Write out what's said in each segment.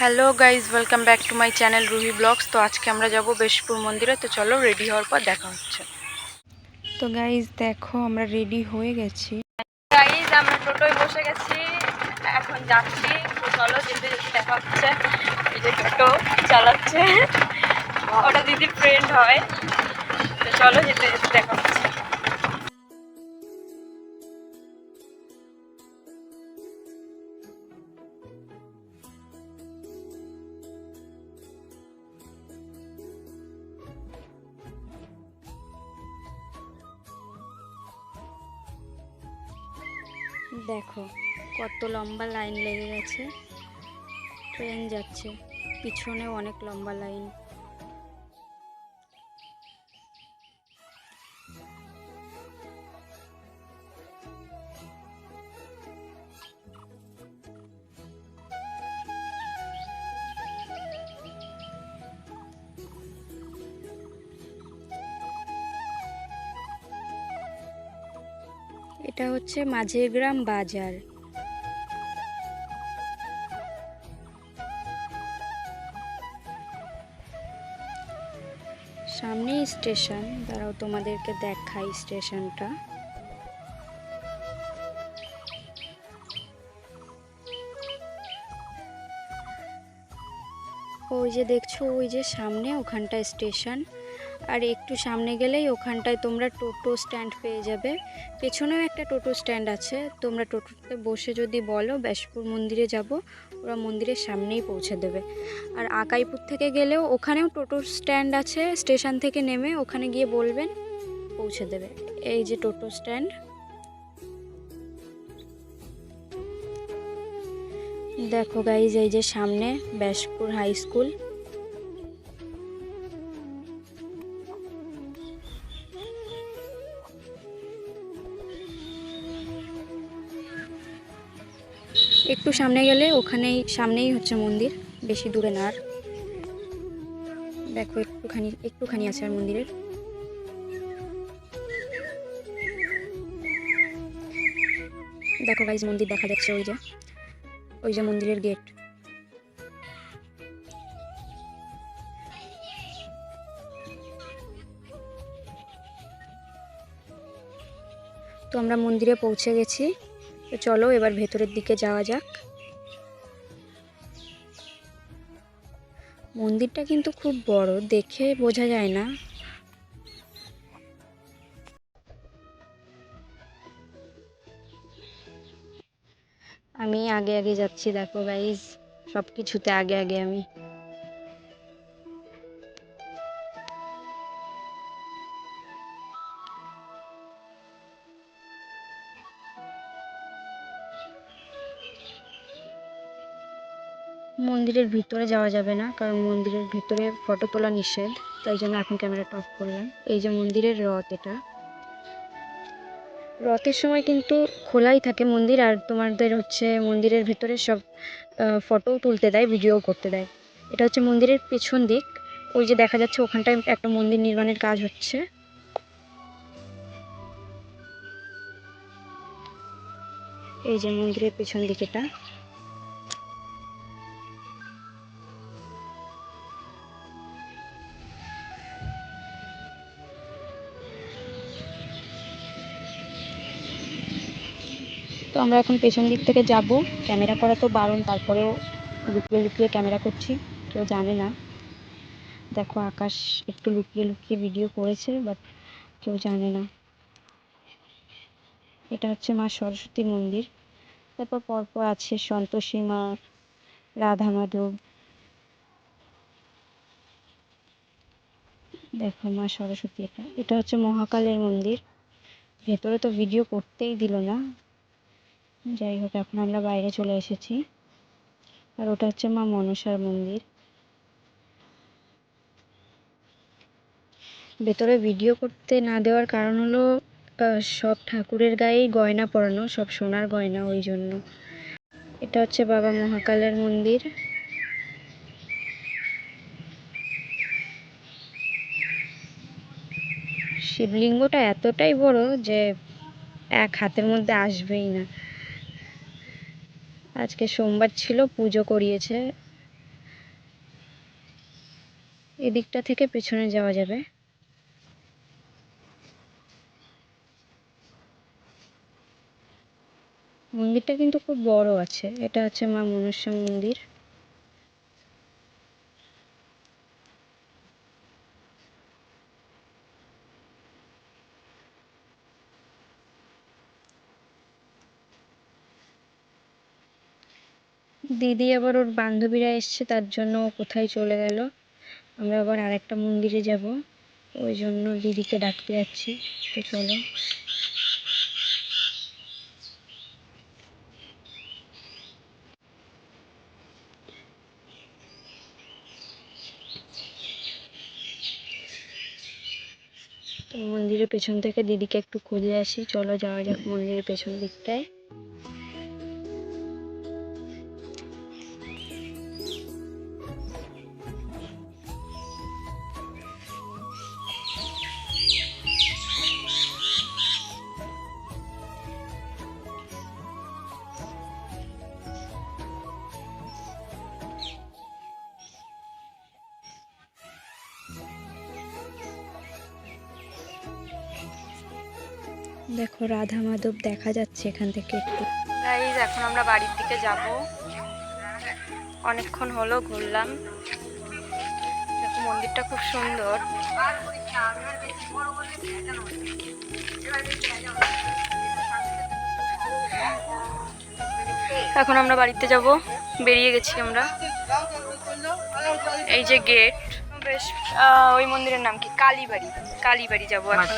Hello guys, welcome back to my channel Ruhi blogs. তো আজকে আমরা যাব বেশপুর মন্দিরে। তো চলো, রেডি হওয়ার পর দেখা হচ্ছে। তো গাইজ দেখো, আমরা রেডি হয়ে গেছি। গাইজ আমরা টোটোয় বসে গেছি, এখন যাচ্ছি। তো চলো, যেতে যেতে দেখা হচ্ছে। এই যে টোটো চালাচ্ছে, ওটা দিদির ফ্রেন্ড হয়। তো চলো, যেতে যেতে দেখা হচ্ছে। দেখো কত লম্বা লাইন লেগে গেছে, ট্রেন যাচ্ছে, পিছনেও অনেক লম্বা লাইন। এটা হচ্ছে মাঝেরগ্রাম বাজার। সামনেই স্টেশন, দাঁড়াও তোমাদেরকে দেখাই স্টেশনটা। ওই যে দেখছো, ওই যে সামনে, ওখানটায় স্টেশন। আর একটু সামনে গেলেই ওখানটায় তোমরা টোটো স্ট্যান্ড পেয়ে যাবে। পেছনেও একটা টোটো স্ট্যান্ড আছে। তোমরা টোটোতে বসে যদি বলো বেশপুর মন্দিরে যাব, ওরা মন্দিরের সামনেই পৌঁছে দেবে। আর আকাইপুর থেকে গেলেও ওখানেও টোটো স্ট্যান্ড আছে, স্টেশন থেকে নেমে ওখানে গিয়ে বলবেন, পৌঁছে দেবে। এই যে টোটো স্ট্যান্ড। দেখো গাইজ, এই যে সামনে বেশপুর হাই স্কুল। একটু সামনে গেলে ওখানেই, সামনেই হচ্ছে মন্দির, বেশি দূরে না। আর দেখো একটুখানি আছে আর মন্দিরের। দেখো গাইজ, মন্দির দেখা যাচ্ছে, ওই যে মন্দিরের গেট। তো আমরা মন্দিরে পৌঁছে গেছি। তো চলো এবার ভেতরের দিকে যাওয়া যাক। মন্দিরটা কিন্তু খুব বড়, দেখে বোঝা যায় না। আমি আগে আগে যাচ্ছি, দেখো গাইজ, সব কিছুতে আগে আগে আমি। মন্দিরের ভিতরে যাওয়া যাবে না, কারণ মন্দিরের ভিতরে ফটো তোলা নিষেধ, তাই জন্য এখন ক্যামেরাটা অফ করলাম। এই যে মন্দিরের রথ, এটা রথের সময় কিন্তু খোলাই থাকে মন্দির। আর তোমাদের হচ্ছে মন্দিরের ভিতরে সব ফটো তুলতে দেয়, ভিডিও করতে দেয়। এটা হচ্ছে মন্দিরের পেছন দিক। ওই যে দেখা যাচ্ছে, ওখানটায় একটা মন্দির নির্মাণের কাজ হচ্ছে। এই যে মন্দিরের পেছন দিক এটা। তো আমরা এখন পেছন দিক থেকে যাব। ক্যামেরা করা তো বারণ, তারপরেও লুকিয়ে লুকিয়ে ক্যামেরা করছি, কেউ জানে না। দেখো আকাশ একটু লুকিয়ে লুকিয়ে ভিডিও করেছে, বাট কেউ জানে না। এটা হচ্ছে মা সরস্বতী মন্দির। তারপর পরপর আছে সন্তোষী মা, রাধা মাধব। দেখো মা সরস্বতী। এটা হচ্ছে মহাকালের মন্দির। ভেতরে তো ভিডিও করতেই দিল না, যাই হোক এখন আমরা বাইরে চলে এসেছি। আর ওটা হচ্ছে মা মনসার মন্দির। ভেতরে ভিডিও করতে না দেওয়ার কারণ হলো, সব ঠাকুরের গায়েই গয়না পরানো, সব সোনার গয়না, ওই জন্য। এটা হচ্ছে বাবা মহাকালের মন্দির। শিবলিঙ্গটা এতটাই বড় যে এক হাতের মধ্যে আসবেই না। আজকে সোমবার ছিল, পুজো করিয়েছে। এদিকটা থেকে পেছনে যাওয়া যাবে। মন্দিরটা কিন্তু খুব বড় আছে। এটা হচ্ছে মা মনসা মন্দির। দিদি আবার ওর বান্ধবীরা এসছে, তার জন্য কোথায় চলে গেল। আমরা আবার আরেকটা মন্দিরে যাব, ওই জন্য দিদিকে ডাকতে যাচ্ছি। তো চলো। তো মন্দিরের পেছন থেকে দিদিকে একটু খুঁজে আসি। চলো যাওয়া যাক মন্দিরের পেছন দিকটায়। দেখো রাধা মাধব দেখা যাচ্ছে এখান থেকে একটু। গাইস, এখন আমরা বাড়ির দিকে যাব। অনেকক্ষণ হলো ঘুরলাম। দেখো মন্দিরটা খুব সুন্দর। এখন আমরা বাড়িতে যাব, বেরিয়ে গেছি আমরা। এই যে গেট, বেশ ওই মন্দিরের নাম কি? কালীবাড়ি। কালীবাড়ি যাবো এখন,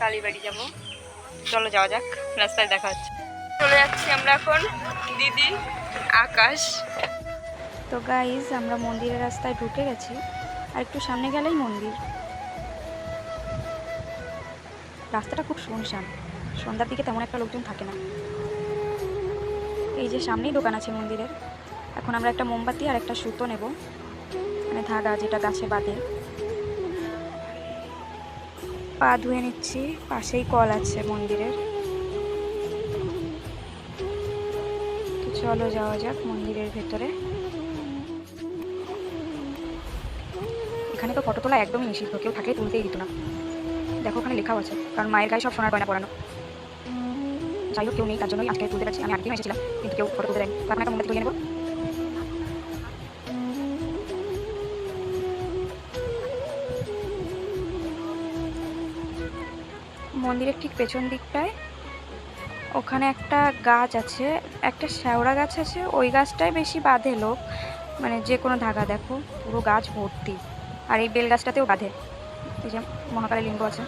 কালীবাড়ি যাব। চলো যাওয়া যাক, রাস্তায় দেখা হচ্ছে। চলে যাচ্ছি আমরা এখন, দিদি, আকাশ। তো গাইজ, আমরা মন্দিরের রাস্তায় ঢুকে গেছি, আর একটু সামনে গেলেই মন্দির। রাস্তাটা খুব শুনশান, সন্ধ্যার দিকে তেমন একটা লোকজন থাকে না। এই যে সামনেই দোকান আছে মন্দিরের। এখন আমরা একটা মোমবাতি আর একটা সুতো নেব, মানে ধাগা যেটা গাছে বাঁধে। পা ধুয়ে নিচ্ছি, পাশেই কল আছে মন্দিরের। তো চলো যাওয়া যাক মন্দিরের ভেতরে। এখানে তো ফটো তোলা একদমই নিষিদ্ধ, কেউ থাকলে তুলতেই দিত না। দেখো ওখানে লেখাও আছে, কারণ মায়ের গায়ে সব সোনার গয়না পরানো। যাই হোক, কেউ নেই, তার জন্যই আজকে তুলতে পারছি। আমি আগেও এসেছিলাম, কিন্তু কেউ ফটো তুলতে দেয়নি। তারপর একটা মোমবাতি তুলে নেবো। মন্দিরের ঠিক পেছন দিকটায় ওখানে একটা গাছ আছে, একটা শ্যাওড়া গাছ আছে। ওই গাছটাই বেশি বাঁধে লোক, মানে যে কোনো ধাগা। দেখো পুরো গাছ ভর্তি। আর এই বেল গাছটাতেও বাঁধে। এই যে মহাকালী লিঙ্গ আছে,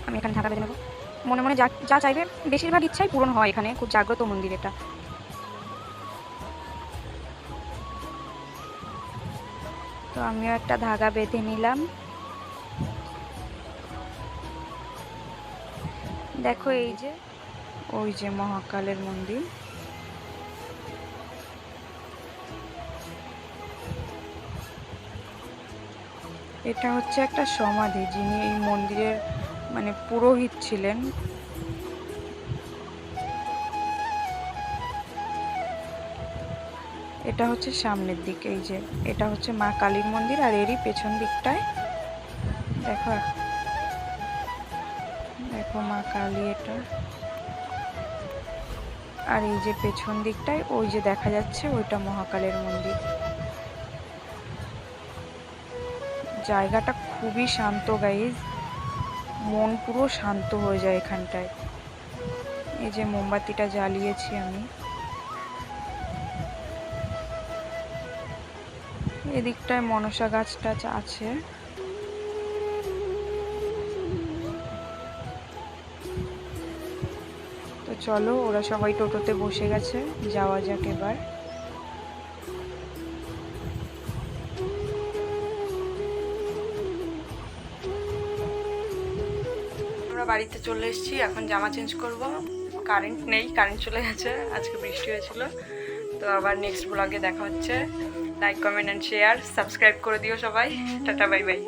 আমি এখানে ধাগা বেঁধে নেবো। মনে মনে যা যা চাইবে, বেশিরভাগ ইচ্ছাই পূরণ হয় এখানে। খুব জাগ্রত মন্দির এটা। তো আমিও একটা ধাগা বেঁধে নিলাম। দেখো এই যে, ওই যে মহাকালের মন্দির। এটা হচ্ছে একটা সমাধি, যিনি এই মন্দিরের মানে পুরোহিত ছিলেন। এটা হচ্ছে সামনের দিকে। এই যে এটা হচ্ছে মা কালীর মন্দির, আর এরই পেছন দিকটায় দেখো, দেখো মা কালী এটা। আর এই যে পেছন দিকটায় ওই যে দেখা যাচ্ছে, ওইটা মহাকালের মন্দির। জায়গাটা খুবই শান্ত গাইজ, মন পুরো শান্ত হয়ে যায় এখানটায়। এই যে মোমবাতিটা জ্বালিয়েছি আমি। এদিকটায় মনসা গাছটা আছে। তো চলো, ওরা সবাই টোটোতে বসে গেছে, যাওয়া যাক এবার। আমরা বাড়িতে চলে এসেছি, এখন জামা চেঞ্জ করব। কারেন্ট নেই, কারেন্ট চলে গেছে, আজকে বৃষ্টি হয়েছিল। তো আবার নেক্সট ব্লগে দেখা হচ্ছে। Like, comment and share, subscribe করে দিও সবাই। Tata, bye bye.